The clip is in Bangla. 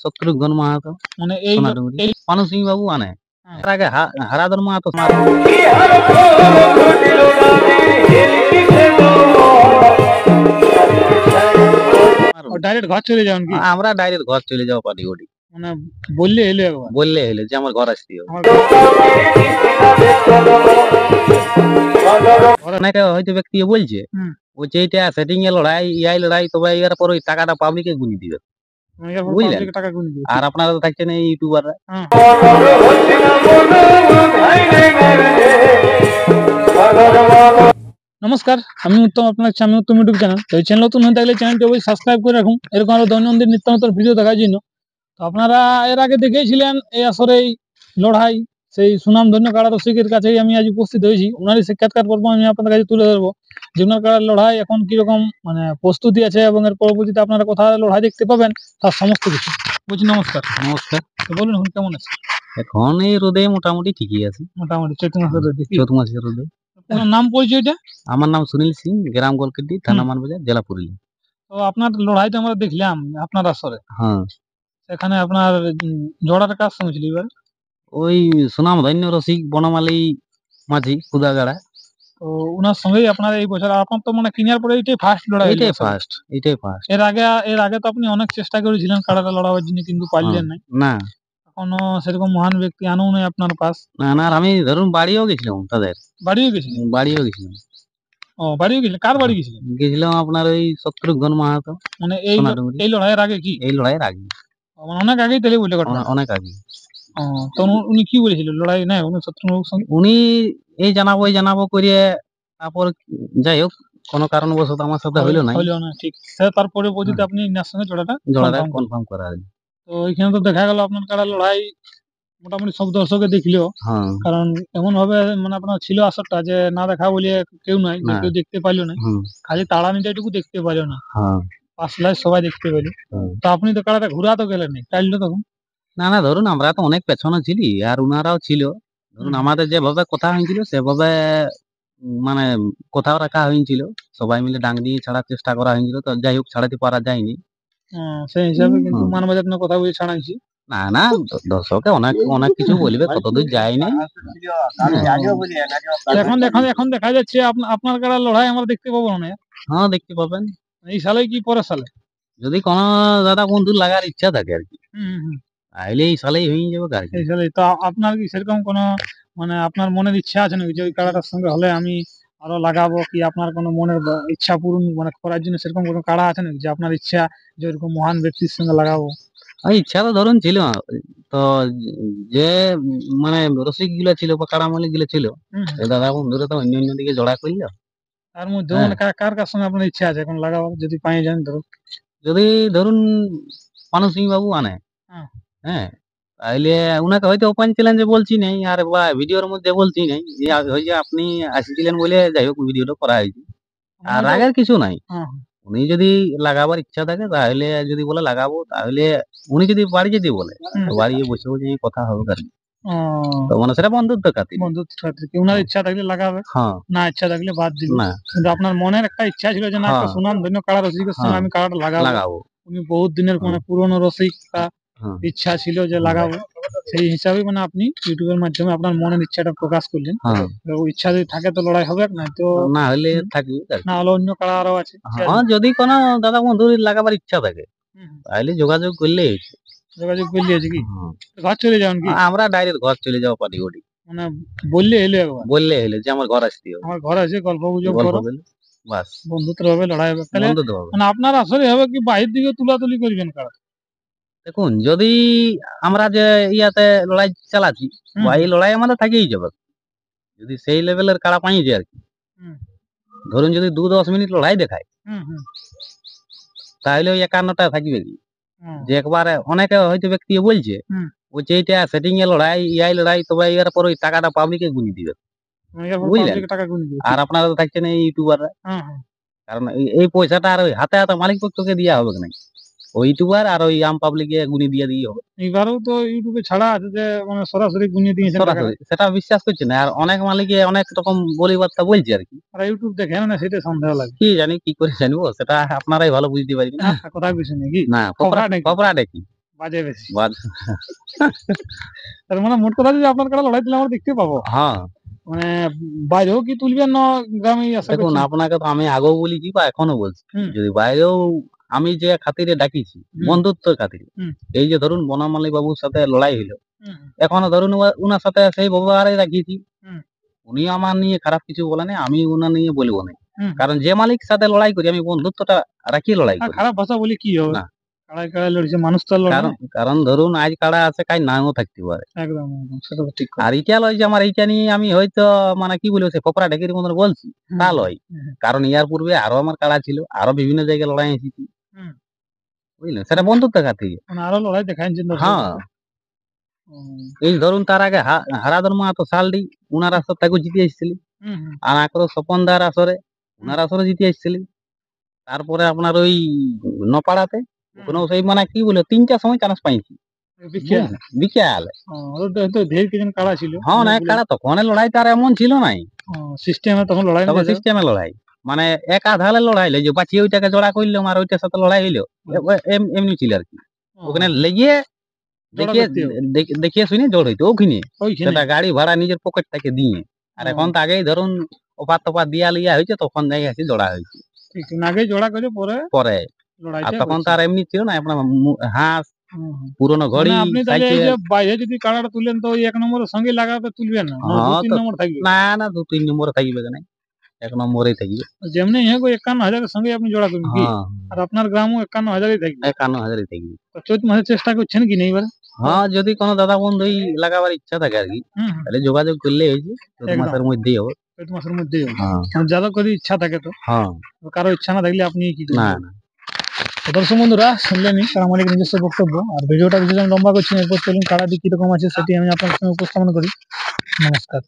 শত্রুঘ্ন মাহাতো মানে এই সোনাডুঙ্গরি পানু সিং বাবু আনে হ্যাঁ। এর আগে হারাধন মাহাতো ডাইরেক্ট ঘর চলে যাবেন কি? আমরা ডাইরেক্ট ঘর চলে যাবো পার্টি ওটি মানে বললে এলে একবার বললে হলে যে আমার ঘর আসতে হবে। অনেকে হয়তো ব্যক্তি বলছে হুম। বলছে এইটা সেটিং এ লড়াই ইয়াই লড়াই তবে এর পর ওই টাকাটা পাবলিকে গুনি দিবে বুঝলেন? পাবলিক টাকা গুনি দিবে। আর আপনারা তো থাকছেন এই ইউটিউবাররা হ্যাঁ। নমস্কার, আমি উত্তম, আপনার আমি উত্তম ইউটিউব চ্যানেল। তো এই চ্যানেল নতুন হয়ে থাকলে চ্যানেলটি অবশ্যই সাবস্ক্রাইব করে রাখুন এরকম আরো দৈনন্দিন নিত্য নতুন ভিডিও দেখার জন্য। তো আপনারা এর আগে দেখেছিলেন এই আসরেই লড়াই সেই সুনামধন্য কাড়া রসিকের কাছেই আমি আজ উপস্থিত হয়েছি। ওনারই সাক্ষাৎকার পর্ব আমি আপনাদের কাছে তুলে ধরবো যে ওনার কাড়ার লড়াই এখন কিরকম মানে প্রস্তুতি আছে এবং এর পরবর্তীতে আপনারা কোথায় লড়াই দেখতে পাবেন তার সমস্ত কিছু বলছি। নমস্কার। নমস্কার। তো বলুন এখন কেমন আছে? এখন এই রোদে মোটামুটি ঠিকই আছে, মোটামুটি চৈত্র মাসের রোদে কি? চৈত্র মাসের রোদে। আপনার নাম পরিচয়টা? আমার নাম সুনীল সিং, গ্রাম গোলকেড্ডি, থানা মানবাজার, জেলা পুরুলিয়া। তো আপনার লড়াই তো আমরা দেখলাম আপনার আসরে, হ্যাঁ সেখানে আপনার জোড়াটা কার সঙ্গে ছিল এবার? ওই সুনামধন্য রসিক বনমালী মাঝি কুদাগাড়া, তো উনার সঙ্গেই আপনার এই বছর আপনার তো মানে কিনার পরে এইটাই ফার্স্ট লড়াই হলো এইটাই আসলে। ফার্স্ট, এইটাই ফার্স্ট। এর আগে তো আপনি অনেক চেষ্টা করেছিলেন কাড়াটা লড়াবার জন্য কিন্তু পারলেন নাই। না এখনো সেরকম মহান ব্যক্তি আনও নাই আপনার পাশ। না না, আর আমি ধরুন বাড়িও গেছিলাম তাদের, বাড়িও গেছিলেন? বাড়িও গেছিলাম। ও বাড়িও গেছিলেন, কার বাড়ি গেছিলেন? গেছিলাম আপনার ওই শত্রুঘ্ন মাহাতো মানে এই সোনাডুঙ্গরি। এই লড়াইয়ের আগে কি? এই লড়াইয়ের আগে, মানে অনেক আগেই তাহলে বলতে ঘটনা। অনেক আগে। ও তো উনি কি বলেছিলেন লড়াই নাই উনি শত্রুঘ্নের সঙ্গে? উনি এই জানাবো করিয়ে তারপর যাই হোক কোনো কারণবশত আমার সাথে হইলো না, হইলো না, ঠিক। তারপরে পর্যন্ত আপনি ইনার সঙ্গে জোড়াটা কনফার্ম করা হয়নি। তো এখানে তো দেখা গেল আপনার কাড়া লড়াই মোটামুটি সব দর্শকে দেখলো। হ্যাঁ কারণ এমন ভাবে মানে আপনার ছিল আসরটা যে না দেখা বলে কেউ নাই, যে কেউ দেখতে পাইলো না, খালি তাড়ানিটা এটুকু দেখতে পাইলো না, পাঁচলায় সবাই দেখতে পেল। তো আপনি তো কাড়াটা ঘুরাতে গেলেন না, টাইললো তখন? না না, ধরুন আমরা তো অনেক পেছনে ছিলি আর উনারাও ছিল, ধরুন আমাদের যেভাবে কথা হয়েছিল সেভাবে মানে কোথাও রাখা হয়েছিল, সবাই মিলে ডাং দিয়ে ছাড়ার চেষ্টা করা হয়েছিল, তো যাই হোক ছাড়াতে পারা যায়নি। সেই হিসাবে কিন্তু মানবাজার কথা বলে ছাড়াইছি। না না, দর্শকে অনেক অনেক কিছু বলবে, কতদূর যায়নি। এখন দেখা যাচ্ছে আপনার কাড়ার লড়াই আমরা দেখতে পাবো না। হ্যাঁ দেখতে পাবেন এই সালে কি পরের সালে? যদি কোনো দাদা বন্ধু লাগার ইচ্ছা থাকে আর কি, তাহলে এই সালেই হয়ে যাবে আর কি। এই সালে তো আপনার কি সেরকম কোনো মানে আপনার মনের ইচ্ছা আছে নাকি যে ওই কাড়াটার সঙ্গে হলে আমি আরো লাগাবো, কি আপনার কোনো মনের ইচ্ছা পূরণ মানে করার জন্য সেরকম কোনো কাড়া আছে নাকি যে আপনার ইচ্ছা যে এরকম মহান ব্যক্তির সঙ্গে লাগাবো? ইচ্ছা তো ধরুন ছিল, তো যে মানে রসিক গুলা ছিল বা কাড়া মালিক গুলা ছিল, দাদা বন্ধুরা তো অন্য অন্য দিকে জড়া করলো। তার মধ্যে মানে কার কার সঙ্গে আপনার ইচ্ছা আছে এখন লাগাবার যদি পাই যান? যদি ধরুন পানু সিং বাবু আনে, হ্যাঁ তাহলে উনাকে হয়তো ওপেন চ্যালেঞ্জে বলছি নাই আর বা ভিডিওর মধ্যে বলছি নাই যে ওই যে আপনি আসছিলেন বলে যাই হোক ভিডিওটা করা হয়েছে, আর আগের কিছু নাই। উনি যদি লাগাবার ইচ্ছা থাকে তাহলে যদি বলে লাগাবো, তাহলে উনি যদি বাড়ি যদি বলে তো বাড়ি বসে বসে কথা হবে আর কি। তো মানে সেটা বন্ধুত্ব খাতির, উনার ইচ্ছা থাকলে লাগাবে, না ইচ্ছা থাকলে বাদ দিবে। কিন্তু আপনার মনের একটা ইচ্ছা ছিল যে না একটা সুনাম ধন্য কাড়া রসিকের সঙ্গে আমি কাড়াটা লাগাবো। উনি বহুত দিনের মানে পুরনো রসিক, ইচ্ছা ছিল যে লাগাবো, সেই হিসাবে মানে আপনি ইউটিউবের মাধ্যমে আপনার মনের ইচ্ছাটা প্রকাশ করলেন। ইচ্ছা যদি থাকে তো লড়াই হবে, না তো না হলে থাকবে, না হলে অন্য কাড়া আরো আছে। যদি কোনো দাদা বন্ধু লাগাবার ইচ্ছা থাকে তাহলে যোগাযোগ করলে কি ঘর চলে যাবেন কি? আমরা ডাইরেক্ট ঘর চলে যাবো পার্টি ওটি, মানে বললে এলে যে আমার ঘর আসতে হবে, আমার ঘর আছে গল্প গুজব করো, বাস বন্ধুত্ব হবে, লড়াই হবে। তাহলে মানে আপনার আসলে হবে কি বাহির দিকে তুলাতুলি করবেন কারা? দেখুন যদি আমরা যে ইয়াতে লড়াই চালাচ্ছি এই লড়াই আমাদের থাকেই যাবে, যদি সেই লেভেলের কাড়া পাই যায় আর কি। ধরুন যদি 2-10 মিনিট লড়াই দেখায় তাহলে ওই 51টা থাকবে কি, যে একবারে অনেকে হয়তো ব্যক্তি বলছে এইটা সেটিং এ লড়াই ইয়াই লড়াই তবে এর পর ওই টাকাটা পাবলিকে গুনি দিবে, বুঝলেন? আর আপনারা তো থাকছেন এই ইউটিউবাররা, কারণ এই পয়সাটা আর ওই হাতে হাতে মালিক পক্ষকে দেওয়া হবে না, ওই ইউটিউবার আর ওই আম পাবলিকে গুনি দিয়ে দিয়ে হবে। এবারেও তো ইউটিউবে ছাড়া আছে যে মানে সরাসরি গুনিয়ে দিয়েছে, সেটা বিশ্বাস করছে না, আর অনেক মালিকে অনেক রকম বলিবার্তা বলছে আর কি। আর ইউটিউব দেখে না, সেটা সন্দেহ লাগে। কি জানি কি করে জানবো, সেটা আপনারাই ভালো বুঝতে পারবেন। কথা কিছু নাকি না খবরা দেখি বাজে বেশি। বাজ- তার মানে মোট কথা যে আপনার কাড়া লড়াই দিলে আমরা দেখতে পাবো। হ্যাঁ মানে বাইরেও কি তুলবেন না গ্রামে আশা দেখুন করছেন? আপনাকে তো আমি আগেও বলেছি বা এখনো বলছি, হুম। যদি বাইরেও আমি যে খাতিরে ডাকিছি, হুম। বন্ধুত্বের খাতিরে, হুম। এই যে ধরুন বনমালী বাবুর সাথে লড়াই হইলো, হুম। এখনো ধরুন উনার সাথে সেই ব্যবহারে রাখিয়েছি। হুম। উনি আমার নিয়ে খারাপ কিছু বলে না, আমি উনার নিয়ে বলবো না। হুম। কারণ যে মালিক সাথে লড়াই করি আমি বন্ধুত্বটা রাখি লড়াই আর করি খারাপ ভাষা বলে কি হবে? না। কাড়ায় কাড়ায় লড়ছে, মানুষ তো আর লড়ে না। কারণ কারণ ধরুন আজ কাড়া আছে কাজ নাও থাকতে পারে। একদম একদম, সেটা তো ঠিক কথা। আর ইটা লয় যে আমার এইটা নিয়ে আমি হয়তো মানে কি বলবো সে ফোপরা ঢেকির মতন বলছি, হুম। তা লয়। হুম। কারণ ইয়ার পূর্বে আরো আমার কাড়া ছিল, আরো বিভিন্ন জায়গায় লড়াই এসেছি, হুম। বুঝলেন, সেটা বন্ধুত্বের খাতিরে। মানে আরো লড়াই দেখাইছেন হ্যাঁ দর্শকদের। হুম। এই ধরুন তার আগে হারাধর মাহাতো শালডি উনার আসর তাকে জিতে এসেছিলি, হুম। হুম। আর আকরো স্বপনদার আসরে উনার আসরে জিতে এসেছিলি। তারপরে আপনার ওই নপাড়াতে ওখানেও সেই মানে কি বলে ৩টার সময় চান্স পাইছি, বিখ্যাত। বুঝলেন, বিকেলে। ওটা তো ঢের কিছু কাড়া ছিল। হ্যাঁ না অনেকগুলো। কাড়া তখন লড়াই তার এমন ছিল নাই, সিস্টেমে তখন লড়াই তখন নিয়ে যাও। সিস্টেমে লড়াই, মানে এক আধালে লড়াই হইলো যে বাঁচিয়ে ওইটাকে জোড়া করলাম আর ওইটার সাথে লড়াই হইলো, এমনি ছিল আর কি। ওখানে লেগিয়ে জোড়া দেখিয়ে করতে হবে। দেখিয়ে শুনে জোড় হইতো ওখানে, ওইখানে। সেটা গাড়ি ভাড়া নিজের পকেট থেকে দিয়ে। আর এখন তো আগেই ধরুন ওপার তোপার দিয়া লিয়া হয়েছে, তখন যাই আসি জোড়া হয়েছে ঠিক আগে জোড়া করে পরে পরে। আর লড়াইটা তখন তো হয়েছে। আর এমনি ছিল না আপনার হাঁস, হুম। হুম। পুরনো মানে ঘড়ি, আপনি তাহলে এই সাইকেল। যে বাইরে যদি কাড়াটা তুলেন তো ওই ১ নম্বরের সঙ্গে লাগাতে তুলবেন না, না ২ হ্যাঁ ৩ তো নম্বর থাকবে? না না ২-৩ নম্বরে থাকবে কেন, ১ নম্বরেই থাকবে। যেমনি হোক ওই ৫১,০০০ এর সঙ্গে আপনি জোড়া করবেন কি? হ্যাঁ আর আপনার গ্রামও ৫১,০০০ থাকবে। ৫১,০০০ থাকবে। তো চৈত মাসে চেষ্টা করছেন কি না এবার? হ্যাঁ যদি কোনো দাদা বন্ধুই লাগাবার ইচ্ছা থাকে আর কি, হুম। হুম। তাহলে যোগাযোগ করলে হয়েছে, চৈত একদম। মাসের মধ্যেই হবে। চৈত মাসের মধ্যেই হবে। হ্যাঁ মানে যাদের যদি ইচ্ছা থাকে তো। হ্যাঁ কারো ইচ্ছা না থাকলে আপনি কি না করবেন? না তো দর্শক বন্ধুরা শুনলেনই কাড়া মালিক নিজস্ব বক্তব্য। আর ভিডিওটা বেশি লম্বা করছি না, এরপর চলুন কাড়াটি কিরকম আছে সেটি আমি আপনার সঙ্গে উপস্থাপন করি। নমস্কার।